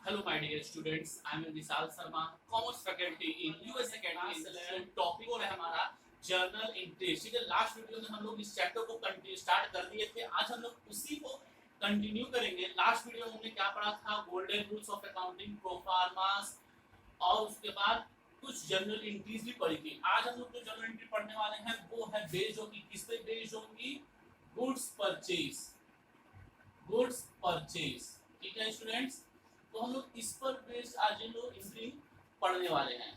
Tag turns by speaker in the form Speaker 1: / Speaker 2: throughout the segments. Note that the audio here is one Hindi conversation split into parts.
Speaker 1: Hello, my dear students. I am Vishal Sharma, commerce faculty in US academy. Topic है हमारा जर्नल एंट्री। ठीक है, लास्ट वीडियो में हम लोग इस चैप्टर को कंटिन्यू स्टार्ट कर दिए थे। आज हम लोग उसी को कंटिन्यू करेंगे। लास्ट वीडियो में हमने क्या पढ़ा था? गोल्डन रूल्स ऑफ अकाउंटिंग, प्रोफार्मास और उसके बाद कुछ जर्नल एंट्रीज भी पढ़ी थी। आज हम लोग जो जर्नल एंट्री पढ़ने वाले हैं वो है बेस्ड होगी, किस पे बेस्ड होंगी? Goods purchase. Goods purchase. ठीक है स्टूडेंट्स, तो हम लोग इस पर बेस्ड आज ये लोग एंट्री पढ़ने वाले हैं।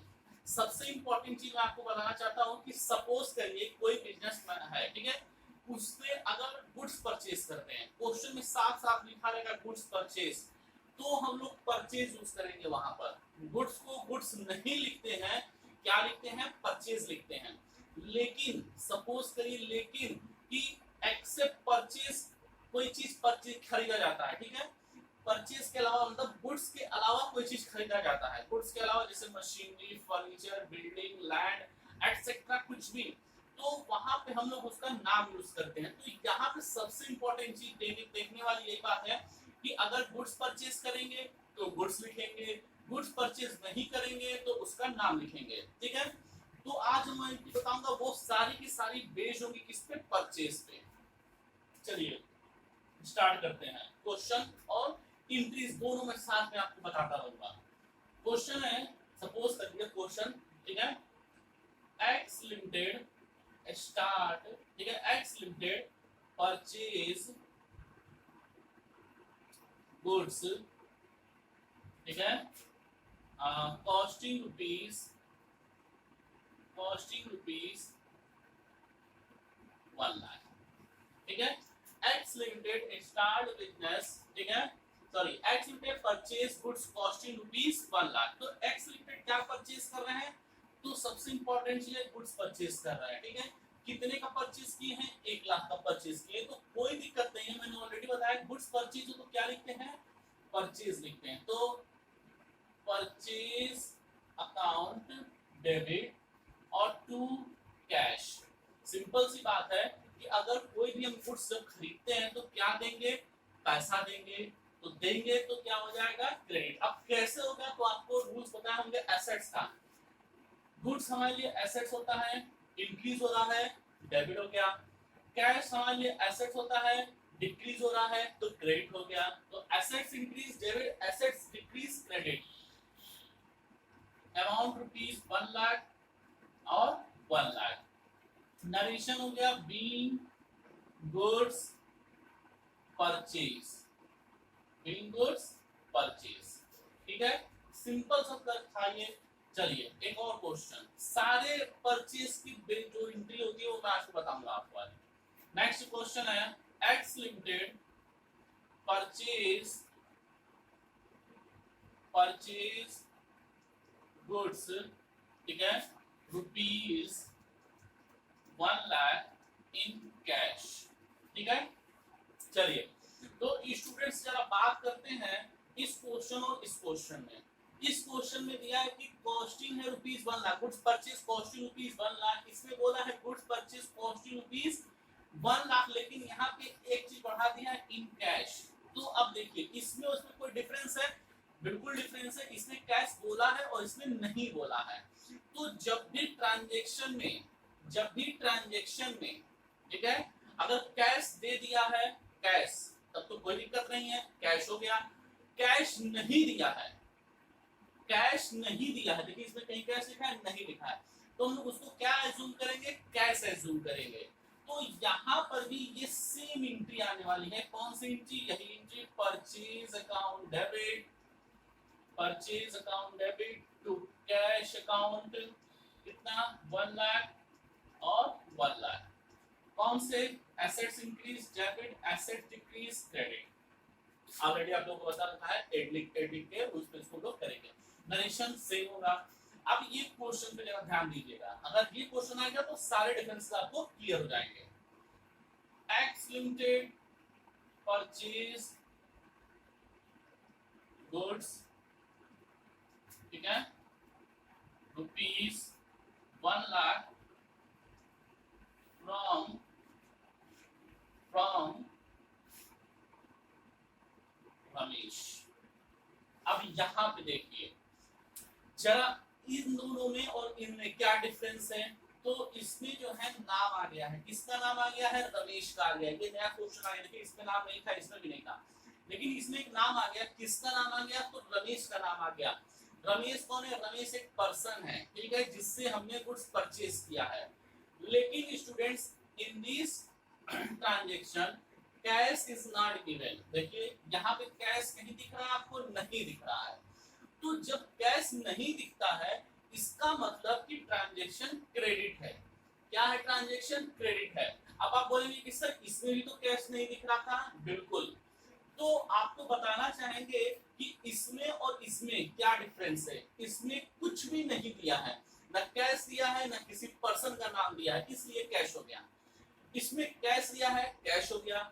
Speaker 1: सबसे इंपॉर्टेंट चीज मैं आपको बताना चाहता हूँ कि सपोज करिए कोई बिजनेसमैन है, ठीक है, उसने अगर गुड्स परचेज करते हैं, क्वेश्चन में साफ साफ लिखा रहेगा गुड्स परचेज, तो हम लोग परचेज यूज करेंगे वहां पर। गुड्स को गुड्स नहीं लिखते हैं, क्या लिखते हैं? परचेज लिखते हैं। लेकिन सपोज करिए, लेकिन कि एक्सेप्ट परचेज, कोई चीज परचेज खरीदा जाता है, ठीक है, परचेज के अलावा मतलब गुड्स के अलावा कोई चीज खरीदा जाता है, गुड्स के अलावा जैसे machinery, furniture, building, land etcetera, कुछ भी, तो वहां पे हम लोग उसका नाम यूज करते हैं। तो यहाँ पे सबसे इंपॉर्टेंट चीज देखने वाली यही बात है कि अगर गुड्स परचेज करेंगे तो गुड्स लिखेंगे, गुड्स परचेज नहीं करेंगे तो उसका नाम लिखेंगे। ठीक है, तो आज मैं बताऊंगा वो सारी की सारी बेस्ड होंगी किस पे? परचेज पे। चलिए स्टार्ट करते हैं। क्वेश्चन और इंट्रीज दोनों में साथ में आपको बताता रहूंगा। क्वेश्चन है, सपोज करिए क्वेश्चन, ठीक है, एक्स लिमिटेड स्टार्ट, ठीक है, एक्स लिमिटेड परचेज गुड्स, ठीक है, कॉस्टिंग रुपीज 1 लाख। ठीक है, एक्स लिमिटेड स्टार्ट बिजनेस, ठीक है, sorry, x limited purchase goods costing rupees 1 lakh. तो एक्स लिमिटेड क्या परचेज कर रहे हैं? तो सबसे इंपॉर्टेंट चीज है गुड्स परचेज कर रहा है। ठीक है, कितने का परचेज किए हैं? 1 लाख का परचेज किए, तो कोई दिक्कत नहीं है। मैंने ऑलरेडी बताया गुड्स परचेज हो तो क्या लिखते हैं? परचेज लिखते हैं। तो परचेज अकाउंट डेबिट और टू कैश। सिंपल सी बात है कि अगर कोई भी हम गुड्स जब खरीदते हैं तो क्या देंगे? पैसा देंगे। तो देंगे तो क्या हो जाएगा? क्रेडिट। अब कैसे होगा? तो आपको रूल्स पता होंगे एसेट्स का। गुड्स हमारे लिए एसेट्स होता है, इंक्रीज हो रहा है, डेबिट हो गया। कैश हमारे लिए एसेट्स होता है, डिक्रीज हो रहा है, तो क्रेडिट हो गया। तो assets increase debit, assets decrease credit. Amount rupees 1 lakh और 1 लाख। नरेशन हो गया being goods purchase, being goods purchase. ठीक है, सिंपल सा था ये। चलिए एक और क्वेश्चन, सारे परचेज की जो एंट्री होती है वो मैं आपको बताऊंगा आपको आज। नेक्स्ट क्वेश्चन है, x limited purchase purchase goods, ठीक है, रुपीज 1 लाख इन कैश। ठीक है, चलिए तो स्टूडेंट्स जरा बात करते हैं इस क्वेश्चन और इस क्वेश्चन में। इस क्वेश्चन में दिया है कि कॉस्टिंग है rupees 1 lakh, goods purchase costing rupees 1 lakh. इसमें बोला है goods purchase costing rupees 1 lakh, लेकिन यहाँ पे एक चीज बढ़ा दिया है इन कैश। तो अब देखिए इसमें उसमें कोई डिफरेंस है? बिल्कुल डिफरेंस है। इसने कैश बोला है और इसने नहीं बोला है। तो जब भी ट्रांजेक्शन में, ठीक है, अगर कैश दे दिया है, कैश, तब तो कोई दिक्कत नहीं है, कैश हो गया। कैश नहीं दिया है, कैश नहीं दिया है, देखिए इसमें कहीं कैश लिखा है? नहीं लिखा है, तो हम लोग उसको क्या एज्यूम करेंगे? कैश एज्यूम करेंगे। तो यहाँ पर भी ये सेम एंट्री आने वाली है। कौन सी एंट्री? यही entry, purchase account debit, purchase account debit to cash account, कितना? 1 लाख और 1 लाख। कौन से? Assets increase debit, asset decrease credit. Already आप लोगों को बता रखा है, एडिट के उस पे इसको लोग करेंगे। नरेशन सेम होगा। अब ये क्वेश्चन पे जरा ध्यान दीजिएगा, अगर ये क्वेश्चन आएगा तो सारे डिफरेंस आपको क्लियर हो जाएंगे। एक्स लिमिटेड परचेज गुड्स, ठीक है, रुपीज 1 लाख फ्रॉम रमेश। अब अब यहाँ पे देखिए जरा इन दोनों में और इनमें क्या डिफरेंस है। तो इसमें जो है नाम आ गया है, किसका नाम आ गया है, रमेश का आ गया। ये नया क्वेश्चन आ गया, देखिए इसमें नाम नहीं था, इसमें भी नहीं था, लेकिन इसमें एक नाम आ गया। किसका नाम आ गया, तो रमेश का नाम आ गया। रमेश कौन है, रमेश एक पर्सन है, ठीक है, जिससे हमने गुड्स परचेज किया है। लेकिन students in this transaction cash is not given. देखिए यहाँ पे कैश कहीं दिख रहा है आपको, नहीं दिख रहा है। तो जब कैश नहीं दिखता है इसका मतलब कि ट्रांजैक्शन क्रेडिट है। क्या है, ट्रांजैक्शन क्रेडिट है। अब आप बोलेंगे कि सर इसमें भी तो कैश नहीं दिख रहा था, बिल्कुल। तो आपको बताना चाहेंगे कि इसमें और इसमें क्या डिफरेंस है। इसमें कुछ भी नहीं दिया है, न कैश दिया है, न किसी पर्सन का नाम दिया है, इसलिए कैश हो गया। इसमें कैश दिया है, कैश हो गया।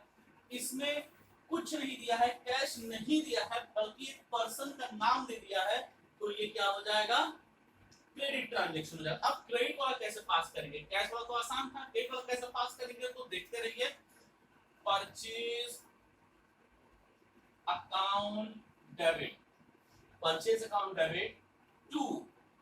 Speaker 1: इसमें कुछ नहीं दिया है, कैश नहीं दिया है, बल्कि एक पर्सन का नाम दे दिया है, तो ये क्या हो जाएगा, क्रेडिट ट्रांजैक्शन हो जाएगा। अब क्रेडिट वाला कैसे पास करेंगे, कैश वाला तो आसान था, क्रेडिट वाला कैसे पास करेंगे, तो देखते रहिए। Purchase account debit, purchase account debit to,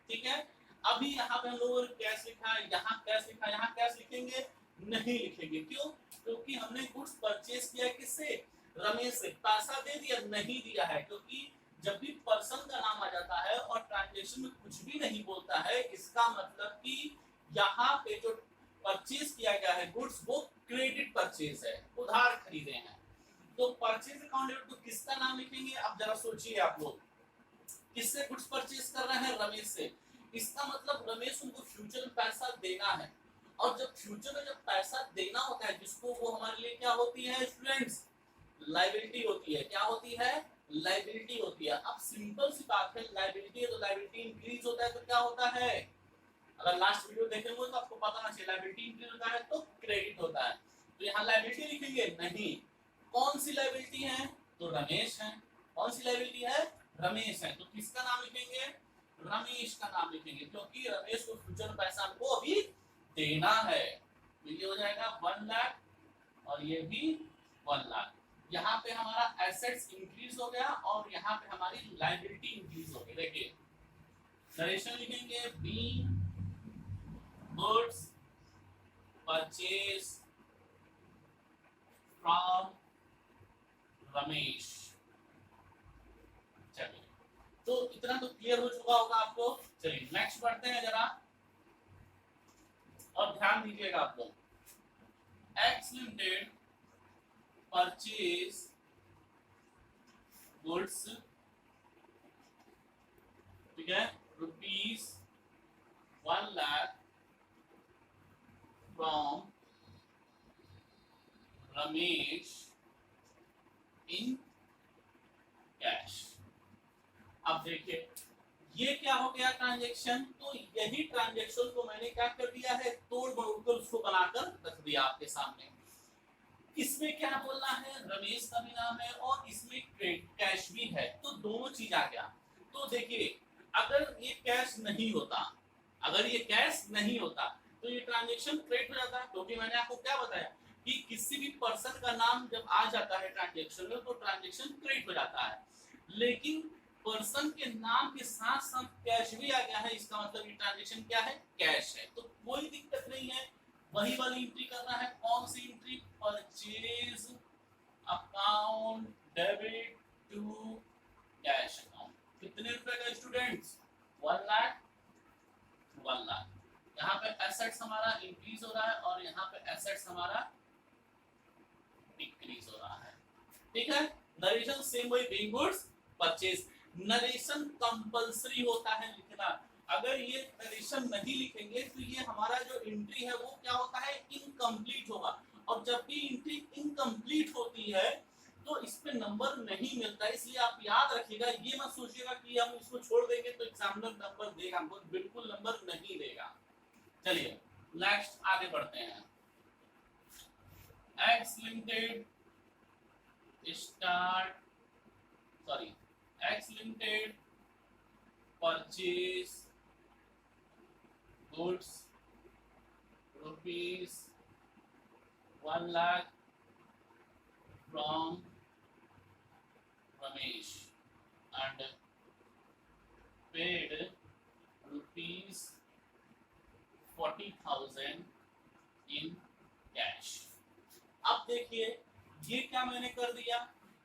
Speaker 1: ठीक है। अभी यहाँ पे हम लोगों ने कैश लिखा है, यहाँ कैश लिखा है, यहाँ कैश लिखेंगे नहीं लिखेंगे, क्यों, क्योंकि हमने गुड्स परचेज किया किससे, रमेश से। पैसा दे दिया, नहीं दिया है, क्योंकि जब भी पर्सन का नाम आ जाता है और ट्रांजैक्शन में कुछ भी नहीं बोलता है, इसका मतलब कि यहाँ पे जो परचेज किया गया है गुड्स वो क्रेडिट परचेज है, उधार खरीदे हैं। तो परचेज अकाउंट डेबिट तो किसका नाम लिखेंगे, अब जरा सोचिए आप लोग, किससे गुड्स परचेज कर रहे हैं, रमेश से। इसका मतलब रमेश उनको फ्यूचर में पैसा देना है, और जब फ्यूचर में जब पैसा देना होता है जिसको, वो हमारे लिए क्या होती है स्टूडेंट्स, लायबिलिटी होती है। क्या होती है, लायबिलिटी होती है। अब सिंपल सी बात है, लायबिलिटी है तो लायबिलिटी इंक्रीज होता है तो क्या होता है, अगर लास्ट वीडियो देखेंगे तो आपको पता ना चले, लायबिलिटी इंक्रीज होता है तो क्रेडिट होता है। तो यहाँ लायबिलिटी लिखेंगे नहीं, कौन सी लायबिलिटी है, तो रमेश है। कौन सी लायबिलिटी है, रमेश है, तो किसका नाम लिखेंगे, रमेश का नाम लिखेंगे, क्योंकि रमेश को फ्यूचर में पैसा हमको अभी देना है। तो ये हो जाएगा 1 लाख और ये भी 1 लाख। यहाँ पे हमारा एसेट्स इंक्रीज हो गया और यहाँ पे हमारी लायबिलिटी इंक्रीज हो गई। देखिए नरेशन लिखेंगे, be goods purchase from Ramesh. चलिए, तो इतना तो क्लियर हो चुका होगा आपको। चलिए नेक्स्ट बढ़ते हैं जरा, और ध्यान दीजिएगा आप लोग। एक्स लिमिटेड परचेज गुड्स, ठीक है, rupees 1 lakh from Ramesh in cash. अब देखिए ये क्या हो गया ट्रांजैक्शन, तो यही ट्रांजैक्शन को मैंने क्या कर दिया है, तोड़ मरोड़ कर उसको बनाकर रख दिया आपके सामने। इसमें क्या बोलना है, रमेश का भी नाम है और इसमें कैश भी है, तो दोनों चीज आ गया। तो देखिए अगर ये कैश नहीं होता, अगर ये कैश नहीं होता तो ये ट्रांजैक्शन क्रेडिट हो जाता है, क्योंकि मैंने आपको क्या बताया कि किसी भी पर्सन का नाम जब आ जाता है ट्रांजैक्शन में तो ट्रांजैक्शन क्रेडिट हो जाता है। लेकिन पर्सन के नाम के साथ साथ कैश भी आ गया है, इसका मतलब ये ट्रांजैक्शन क्या है, कैश है, तो कोई दिक्कत नहीं है। वही वाली एंट्री करना है, कौन सी entry, purchase account debit to cash account. कितने रुपए का स्टूडेंट्स, 1 लाख 1 लाख। यहाँ पे एसेट्स हमारा इंक्रीज हो रहा है और यहाँ पे एसेट्स हमारा डिक्रीज हो रहा है, ठीक है। नरेशन सेम वही, being goods purchase. Narration compulsory होता है लिखना, अगर ये नरेशन नहीं लिखेंगे तो ये हमारा जो एंट्री है वो क्या होता है, इनकम्प्लीट होगा। और जब भी एंट्री इनकम्प्लीट होती है तो इस पे नंबर नहीं मिलता, इसलिए आप याद रखिएगा, ये मत सोचिएगा कि हम इसको छोड़ देंगे तो एग्जामिनर नंबर देगा हमको, बिल्कुल नंबर नहीं देगा। चलिए नेक्स्ट आगे बढ़ते हैं। X limited start, sorry, x limited purchase goods rupees 1 lakh from Ramesh and ये क्या मैंने कर दिया,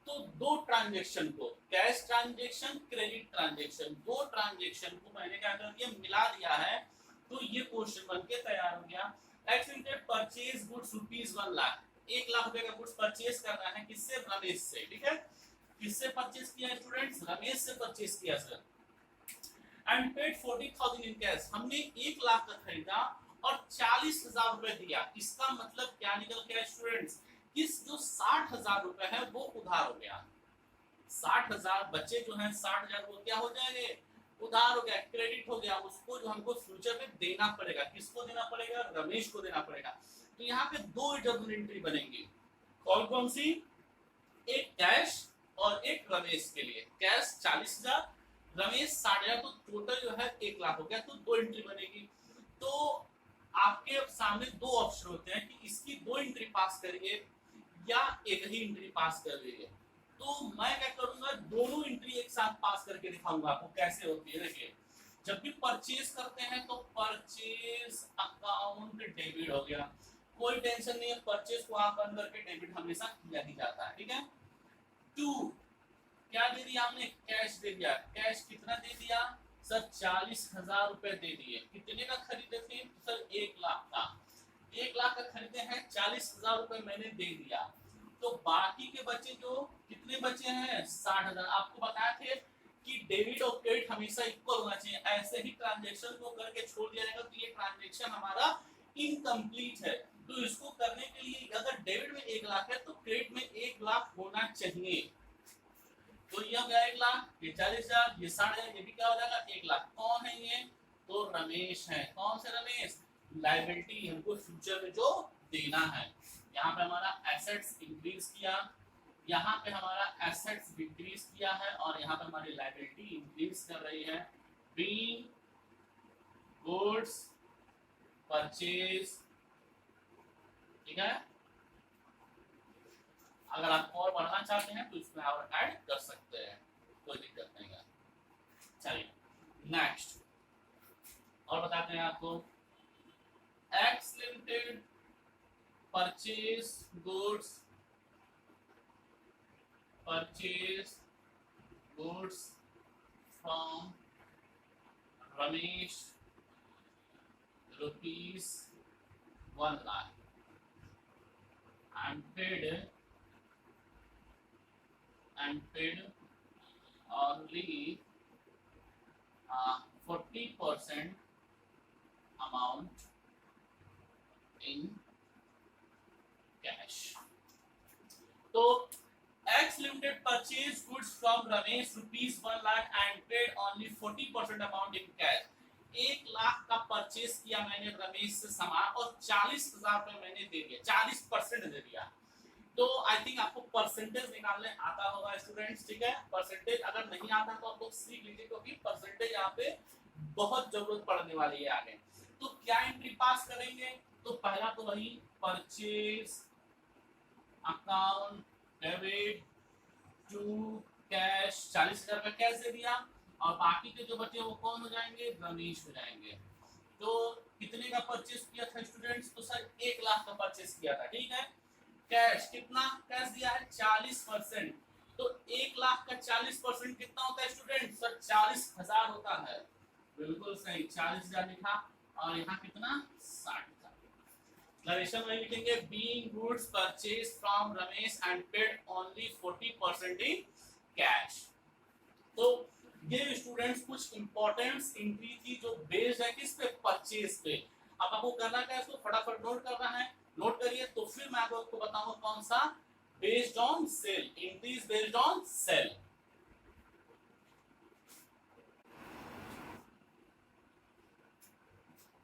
Speaker 1: तो दो ट्रांजेक्शन को, कैश ट्रांजेक्शन क्रेडिट ट्रांजेक्शन, दो ट्रांजेक्शन को मैंने क्या कर दिया, मिला दिया है। तो ये क्वेश्चन बन के तैयार हो गया। X limited purchase goods ₹1 lakh, 1 lakh रुपए का गुड्स परचेज करना है, किससे, रमेश से। ठीक है, किससे परचेज किया स्टूडेंट्स, रमेश से परचेज किया sir. And paid 40,000 in cash, हमने 1 लाख का खरीदा और 40,000 रुपए दिया। इसका मतलब क्या निकल गया स्टूडेंट्स, इस जो 60,000 रुपए है वो उधार हो गया। 60,000 बच्चे जो हैं 60,000 वो क्या हो जाएंगे, उधार हो गया, क्रेडिट हो गया। उसको जो हमको फ्यूचर में देना पड़ेगा, किसको देना पड़ेगा, रमेश को देना पड़ेगा। तो यहाँ पे दो जर्नल एंट्री बनेंगी, कौन कौन सी, एक कैश और एक रमेश के लिए। कैश 40,000, रमेश 60,000, तो टोटल जो है 1 लाख हो गया। तो दो एंट्री बनेगी। तो आपके सामने दो ऑप्शन होते हैं कि इसकी दो एंट्री पास करिए या एक ही एंट्री पास कर लीजिए। तो मैं क्या करूंगा, दोनों एंट्री एक साथ पास करके दिखाऊंगा आपको कैसे होती है। देखिए, जब भी परचेज करते हैं तो परचेज अकाउंट डेबिट हो गया, कोई टेंशन नहीं है, परचेज को आप बंद करके डेबिट हमेशा किया ही जाता है। ठीक है, टू क्या दे दिया हमने, कैश दे दिया। कैश कितना दे दिया सर, 40,000 रुपए दे दिए। कितने का खरीदे थे सर, 1 लाख का। 1 लाख का खरीदे हैं, 40,000 रुपए मैंने दे दिया। तो बाकी के बचे जो कितने बचे हैं, 60,000। आपको बताया थे कि डेबिट और क्रेडिट हमेशा इक्वल होना चाहिए। ऐसे ही ट्रांजैक्शन को करके छोड़ दिया जाएगा तो ये ट्रांजैक्शन हमारा इनकम्प्लीट है। तो इसको करने के लिए अगर डेबिट में 1 लाख है तो क्रेडिट में 1 लाख होना चाहिए। तो ये हो गया 1 लाख, ये 40,000, ये 60,000, ये भी क्या हो जाएगा 1 लाख। कौन है ये, तो रमेश है। कौन से रमेश, लायबिलिटी हमको फ्यूचर में जो देना है। यहाँ पे हमारा एसेट्स इंक्रीज किया, यहाँ पे हमारा एसेट्स डिक्रीज किया है, और यहाँ पे हमारी लायबिलिटी इंक्रीज कर रही है। बीइंग गुड्स परचेज, ठीक है। अगर आप और बढ़ना चाहते हैं तो इसमें और ऐड कर सकते हैं, कोई दिक्कत नहीं है। चलिए नेक्स्ट और बताते हैं आपको। X limited purchase goods from Ramesh ₹1 lakh and paid only 40% amount in cash. तो X Limited purchased goods from Ramesh ₹1 lakh and paid only 40% amount in cash. 1 lakh का परचेज किया मैंने रमेश से सामान और 40,000 रुपए मैंने दे दिया, 40% दे दिया। तो आई थिंक आपको परसेंटेज निकालने आता होगा स्टूडेंट्स। ठीक है, परसेंटेज अगर नहीं आता तो आप लोग सीख लीजिए, क्योंकि परसेंटेज यहाँ पे बहुत जरूरत पड़ने वाली है आगे। तो क्या एंट्री पास करेंगे, तो पहला तो वही purchase account debit to cash, 40,000 का कैश दे दिया, और बाकी के जो बचे वो कौन हो जाएंगे, रमेश हो जाएंगे। तो कितने का परचेज किया था स्टूडेंट्स, तो सर 1 लाख का परचेज किया था। ठीक है, कैश कितना, कैश दिया है 40%। तो 1 लाख का 40% कितना होता है स्टूडेंट, सर 40,000 होता है। बिल्कुल सही, 40,000 लिखा, और यहाँ कितना 60,000। क्लैरिफिकेशन में लिखेंगे being goods purchase from Ramesh and paid only 40% in cash. तो ये स्टूडेंट्स कुछ इंपॉर्टेंट एंट्री थी जो बेस्ड है किस पे, परचेज पे। अब आपको करना क्या है, इसको फटाफट नोट करना है। नोट करिए, तो फिर मैं आपको बताऊंगा कौन सा, based on sale, entries based on sale.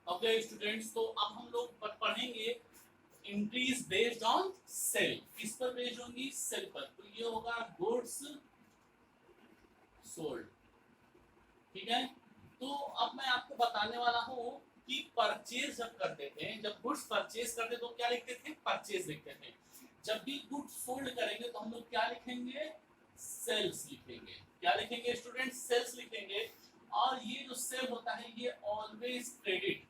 Speaker 1: Okay students, तो अब हम लोग पढ़ेंगे एंट्रीज बेस्ड ऑन सेल। किस पर बेस्ड होंगी, सेल पर। तो ये होगा गुड्स सोल्ड। ठीक है, तो अब मैं आपको बताने वाला हूँ कि परचेज जब करते थे, जब गुड्स परचेज करते तो क्या लिखते थे, परचेज लिखते थे। जब भी गुड्स सोल्ड करेंगे तो हम लोग क्या लिखेंगे, सेल्स लिखेंगे। क्या लिखेंगे स्टूडेंट, सेल्स लिखेंगे। और ये जो सेल होता है ये always credit,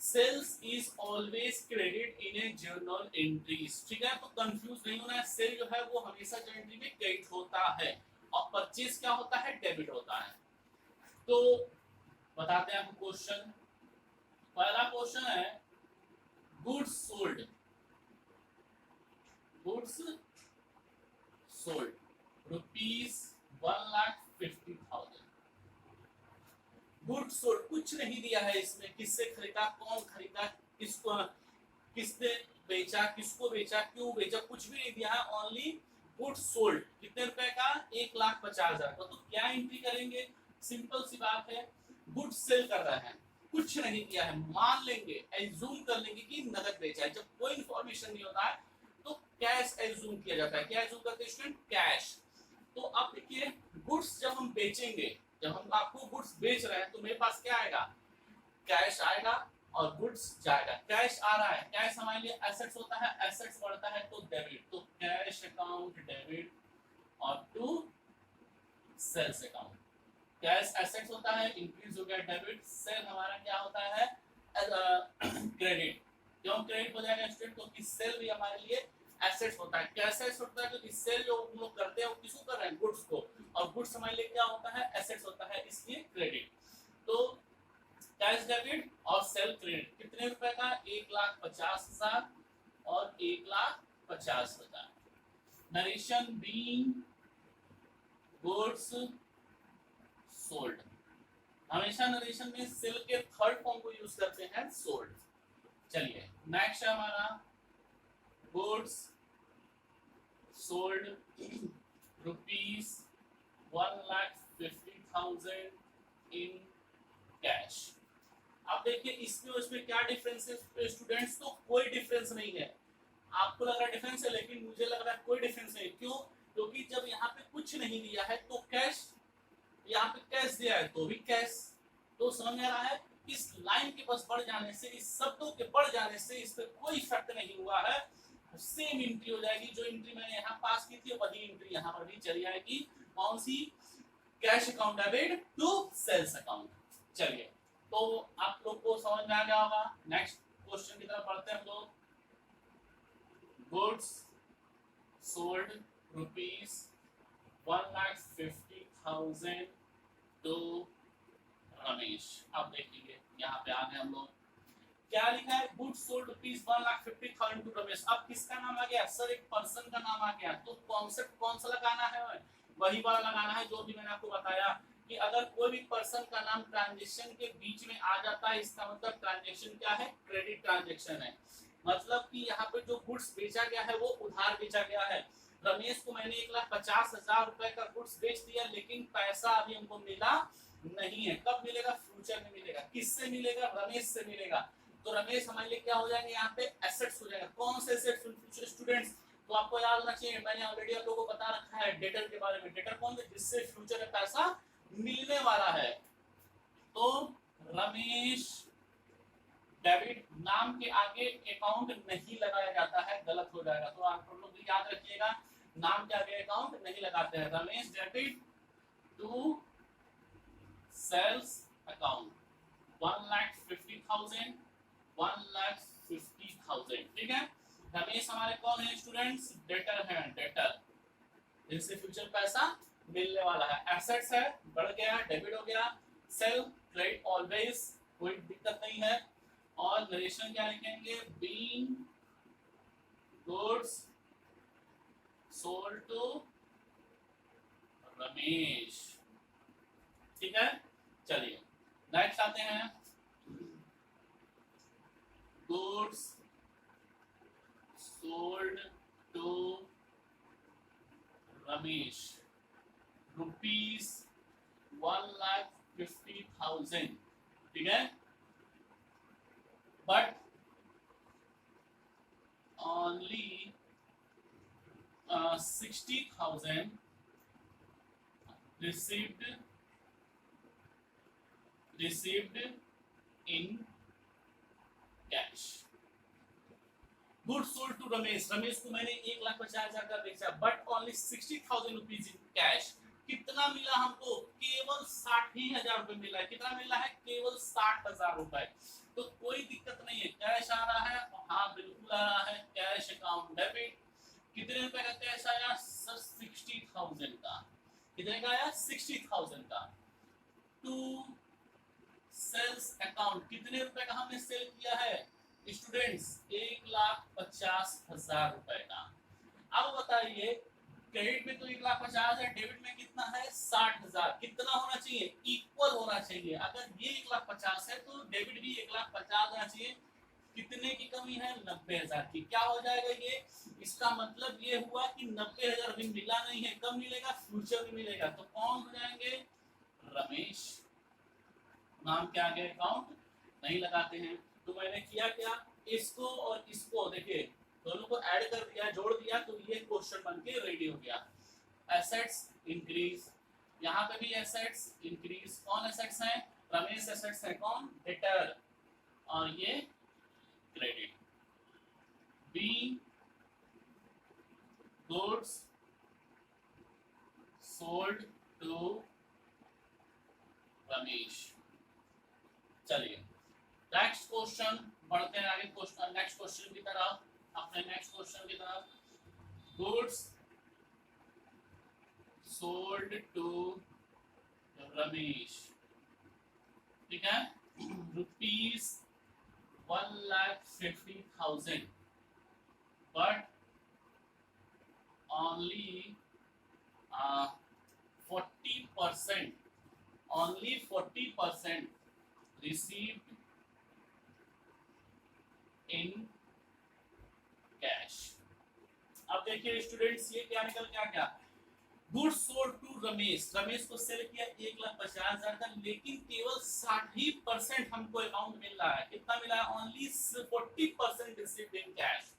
Speaker 1: sales is always credit in a journal entries, ठीक है, तो कंफ्यूज नहीं होना है, सेल जो है वो हमेशा जो एंट्री में क्रेडिट होता है और परचेज क्या होता है, डेबिट होता है। तो बताते हैं आपको क्वेश्चन। पहला क्वेश्चन है goods sold, goods sold ₹1,50,000। Goods sold कुछ नहीं दिया है इसमें, किससे खरीदा, कौन खरीदा, किसको, किसने बेचा, किसको बेचा, क्यों बेचा, कुछ भी नहीं दिया है। ओनली गुड्स सोल्ड कितने रुपए का, 1,50,000 का। तो क्या एंट्री करेंगे, सिंपल सी बात है, गुड्स सेल कर रहे हैं, कुछ नहीं दिया है, मान लेंगे, एज्यूम कर लेंगे कि नगद बेचा है। जब कोई इंफॉर्मेशन नहीं होता है तो कैश एज्यूम किया जाता है। क्या एज्यूम करते हैं स्टूडेंट, कैश। तो अब देखिए गुड्स जब हम बेचेंगे, जब हम आपको गुड्स बेच रहे हैं तो मेरे पास क्या आएगा, कैश आएगा और गुड्स जाएगा। कैश आ रहा है, कैश हमारे लिए एसेट्स होता है, एसेट्स बढ़ता है तो डेबिट, तो कैश अकाउंट डेबिट और to sales account. Cash assets होता है, इंक्रीज हो गया डेबिट, सेल हमारा क्या होता है, क्रेडिट। क्यों क्रेडिट हो जाएगा स्टूडेंट, क्योंकि सेल भी हमारे लिए एसेट्स होता है। कैसे एसेट्स होता है, क्योंकि सेल जो हम लोग करते हैं वो किसको कर रहे हैं, गुड्स को, और गुड्स हमारे लिए क्या होता है, एसेट्स होता है, इसलिए क्रेडिट। तो कैश डेबिट और सेल क्रेडिट कितने रुपए का, 1,50,000 और 1,50,000। नरेशन बीइंग गुड्स सोल्ड, हमेशा नरेशन में सेल के थर्ड फॉर्म को यूज करते हैं, सोल्ड। चलिए नेक्स्ट है हमारा गुड्स सोल्ड ₹1,50,000 इन कैश। अब देखिए इसमें उसमें क्या डिफरेंस है स्टूडेंट्स, तो कोई डिफरेंस नहीं है। आपको लग रहा है डिफरेंस है, लेकिन मुझे लग रहा है कोई डिफरेंस नहीं। क्यों, क्योंकि जब यहाँ पे कुछ नहीं दिया है तो कैश, यहाँ पे कैश दिया है तो भी कैश। तो समझ में आ रहा है, इस लाइन के बस बढ़ जाने से, इस शब्दों के बढ़ जाने से इस पे कोई इफेक्ट नहीं हुआ है। सेम एंट्री हो जाएगी, जो एंट्री मैंने यहाँ पास की थी वही एंट्री यहाँ पर भी चली आएगी। कौन सी, cash account debit to sales account. चलिए तो आप लोग को समझ में आ गया होगा। नेक्स्ट क्वेश्चन की तरफ बढ़ते हैं हम लोग। Goods sold ₹1,50,000 to Ramesh. अब देखिए यहाँ पे आ गए हम लोग, क्या लिखा है, गुड्स सोल्ड ₹1,50,000 टू रमेश। अब किसका नाम आ गया सर, एक पर्सन का नाम आ गया। तो कॉन्सेप्ट कौन सा लगाना है, वही वाला लगाना है जो भी मैंने आपको बताया कि अगर कोई भी पर्सन का नाम ट्रांजैक्शन के बीच में आ जाता है, इसका मतलब ट्रांजैक्शन क्या है, क्रेडिट ट्रांजैक्शन है। मतलब कि यहाँ पे जो गुड्स बेचा गया है वो उधार बेचा गया है। रमेश को मैंने 1,50,000 रुपए का गुड्स बेच दिया, लेकिन पैसा अभी हमको मिला नहीं है। कब मिलेगा, फ्यूचर में मिलेगा। किससे मिलेगा, रमेश से मिलेगा। तो रमेश हमारे लिए क्या हो जाएंगे, यहाँ पे एसेट्स हो जाएगा। कौन से एसेट्स स्टूडेंट्स, तो आपको याद होना चाहिए, मैंने ऑलरेडी आप लोगों को बता रखा है डेटर के बारे में। डेटर कौन है, जिससे फ्यूचर में पैसा मिलने वाला है। तो रमेश डेबिट, नाम के आगे अकाउंट नहीं लगाया जाता है, गलत हो जाएगा। तो आप लोग भी याद रखिएगा, नाम के आगे अकाउंट नहीं लगाते हैं। Ramesh debit to sales account 1,50,000, 1,50,000, ठीक है। रमेश हमारे कौन है स्टूडेंट्स, डेटर हैं, डेटर, जिनसे फ्यूचर पैसा मिलने वाला है। एसेट्स है, बढ़ गया, डेबिट हो गया। सेल क्रेडिट ऑलवेज, कोई दिक्कत नहीं है। और नरेशन क्या लिखेंगे, being goods sold to Ramesh, ठीक है। चलिए नेक्स्ट आते हैं, गुड्स सोल्ड टू रमेश ₹1,50,000, ठीक है। But only 60,000 received in cash। Goods sold to Ramesh, Ramesh को मैंने 1,50,000 का बेचा, but only 60,000 rupees in cash. कितना मिला हमको, केवल 60,000 रुपए मिला है। कितना मिला है, केवल 60,000 रुपए। तो कोई दिक्कत नहीं है। कैश आ रहा है, हाँ बिल्कुल आ रहा है, कैश अकाउंट डेबिट। कितने रुपए का कैश आया सर? 60,000 का। कितने का आया? 60,000 का। टू सेल्स अकाउंट, कितने रुपए का हमने सेल किया है स्टूडेंट्स? 1,50,000 रुपए का। अब बताइए, क्रेडिट में तो 1,50,000 है, डेबिट में कितना है? 60,000। कितना होना चाहिए? इक्वल होना चाहिए। अगर ये 1,50,000 है तो डेबिट भी 1,50,000 होना चाहिए। कितने की कमी है? 90,000 की। क्या हो जाएगा ये? इसका मतलब ये हुआ कि 90,000 अभी मिला नहीं है, कब मिलेगा? फ्यूचर में मिलेगा। तो कौन हो जाएंगे? रमेश। नाम के आगे अकाउंट नहीं लगाते हैं। तो मैंने किया क्या? इसको और इसको देखिए दोनों को ऐड कर दिया, जोड़ दिया, तो ये क्वेश्चन बन के रेडी हो गया। एसेट्स इंक्रीज, यहाँ पे भी एसेट्स इंक्रीज। कौन एसेट्स हैं? रमेश एसेट्स है। कौन? डेटर। और ये credit. Be goods sold to Ramesh. चलिए नेक्स्ट क्वेश्चन बढ़ते हैं आगे। क्वेश्चन नेक्स्ट क्वेश्चन की तरफ, अपने नेक्स्ट क्वेश्चन की तरफ। गुड्स सोल्ड टू रमेश, ठीक है, rupees 1,50,000, but only 40%, only 40% received in cash। अब देखिए स्टूडेंट्स, ये क्या निकल के आ गया? Goods sold to Ramesh, Ramesh को सेल किया 1,50,000 का, लेकिन केवल 60% हमको अकाउंट मिल रहा है। कितना मिला है? Only 40% received in cash.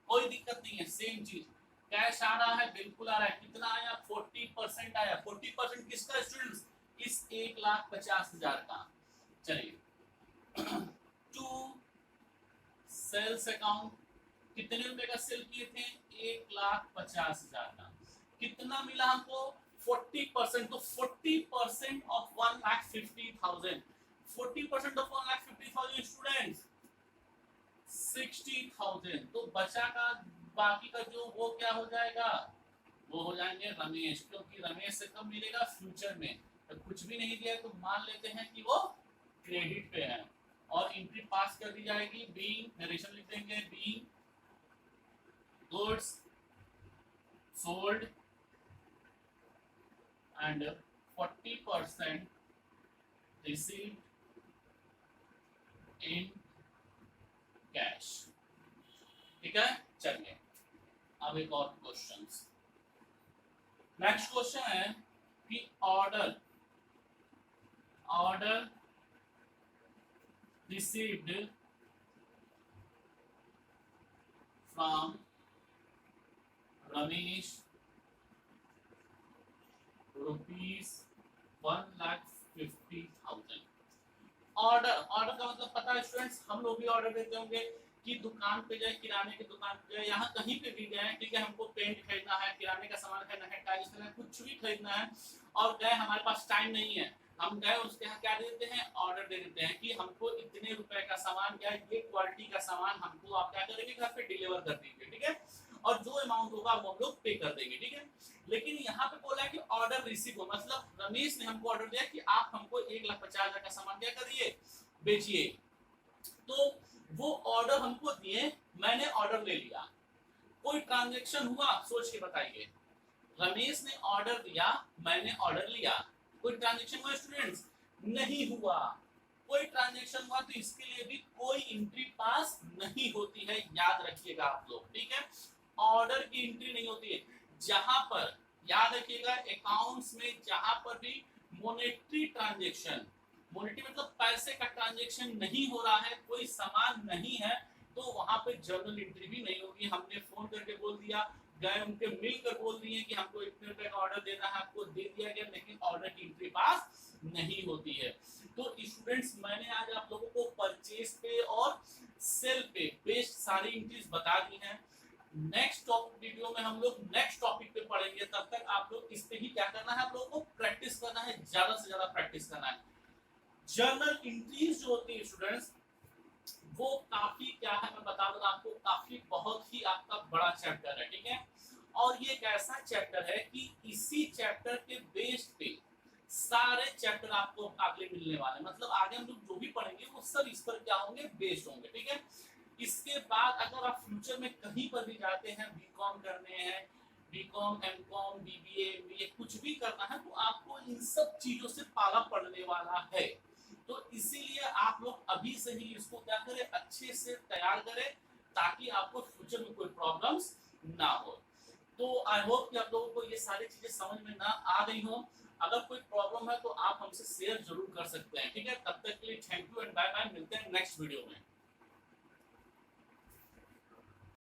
Speaker 1: कोई दिक्कत नहीं है, सेम चीज। कैश आ रहा है, बिल्कुल आ रहा है। कितना आया? 40% आया। 40% किसका स्टूडेंट्स? इस 1,50,000 का। चलिए टू सेल्स अकाउंट, कितने रुपए का सेल किए थे? 1,50,000 का। कितना मिला हमको? 40%। तो 40% ऑफ 1,50,000, 40% ऑफ 1,50,000 स्टूडेंट्स 60,000। तो बचा का बाकी का जो वो क्या हो जाएगा? वो हो जाएंगे रमेश, क्योंकि रमेश से कब मिलेगा? फ्यूचर में। तो कुछ भी नहीं दिया तो मान लेते हैं कि वो क्रेडिट पे है, और एंट्री पास कर दी जाएगी। बी नरेशन लिख देंगे, be goods sold and 40% received in cash। ठीक है, चलिए अब एक और क्वेश्चन। नेक्स्ट क्वेश्चन है कि order received from Ramesh ₹1,50,000। Order का मतलब पता है स्टूडेंट्स? हम लोग भी ऑर्डर देते होंगे कि दुकान पे जाए, किराने की दुकान पे जाए, यहाँ कहीं पे भी गए, ठीक है, हमको पेंट खरीदना है, किराने का सामान खरीदना है, टाइल्स खरीदना है, कुछ भी खरीदना है, और गए, हमारे पास टाइम नहीं है, हम गए उसके यहाँ क्या दे देते हैं? ऑर्डर दे देते हैं कि हमको इतने रुपए का सामान, क्या ये क्वालिटी का सामान हमको आप क्या करेंगे? घर पे डिलीवर कर दीजिए, ठीक है, और जो अमाउंट होगा वो हम लोग पे कर देंगे, ठीक है। लेकिन यहाँ पे बोला है कि ऑर्डर रिसीव हो, मतलब रमेश ने हमको ऑर्डर दिया कि आप हमको 1,50,000 का सामान क्या करिए? बेचिए। तो वो ऑर्डर हमको दिए, मैंने ऑर्डर ले लिया, कोई ट्रांजैक्शन हुआ? सोच के बताइए। रमेश ने ऑर्डर दिया, मैंने ऑर्डर लिया, कोई ट्रांजैक्शन हुआ स्टूडेंट्स? नहीं हुआ। कोई ट्रांजैक्शन हुआ तो इसके लिए भी कोई एंट्री पास नहीं होती है, याद रखिएगा आप लोग, ठीक है। ऑर्डर की एंट्री नहीं होती है। जहां पर याद रखिएगा अकाउंट्स में जहां पर भी मॉनेटरी ट्रांजैक्शन, मॉनेटरी मतलब पैसे का ट्रांजैक्शन नहीं हो रहा है, कोई सामान नहीं है, तो वहां पे जर्नल एंट्री भी नहीं होगी। हमने फोन करके बोल दिया, गए उनके मिलकर बोल दिए कि हमको इतने रुपए का ऑर्डर देना है, आपको दे दिया गया, लेकिन ऑर्डर की एंट्री पास नहीं होती है। तो स्टूडेंट्स मैंने आज आप लोगों को परचेज पे और सेल पे बेस्ड सारी एंट्रीज बता दी हैं। नेक्स्ट वीडियो में हम लोग नेक्स्ट टॉपिक पे पढ़ेंगे, तब तक आप लोग इस पे ही क्या करना है? आप लोगों को प्रैक्टिस करना है, ज्यादा से ज्यादा प्रैक्टिस करना है। जर्नल एंट्रीज जो होती है स्टूडेंट्स, वो काफी क्या है मैं बता दूं आपको, काफी बहुत ही आपका बड़ा चैप्टर है, ठीक है। और ये एक ऐसा चैप्टर है कि इसी चैप्टर के बेस पे सारे चैप्टर आपको आगे मिलने वाले हैं। मतलब आगे हम लोग जो भी पढ़ेंगे वो सब इस पर क्या होंगे, बेस्ड होंगे, ठीक है। इसके बाद अगर आप फ्यूचर में कहीं पर भी जाते हैं, बीकॉम करने हैं, बीकॉम, एमकॉम, बीबीए, एमबीए कुछ भी करना है, तो आपको इन सब चीजों से पाला पड़ने वाला है। तो इसीलिए आप लोग अभी से ही इसको क्या करें, अच्छे से तैयार करें, ताकि आपको फ्यूचर में कोई प्रॉब्लम्स ना हो। तो आई होप कि आप लोगों को ये सारी चीजें समझ में ना आ गई हो। अगर कोई प्रॉब्लम है तो आप हमसे शेयर जरूर कर सकते हैं, ठीक है। तब तक के लिए thank you and bye bye, मिलते हैं नेक्स्ट वीडियो में।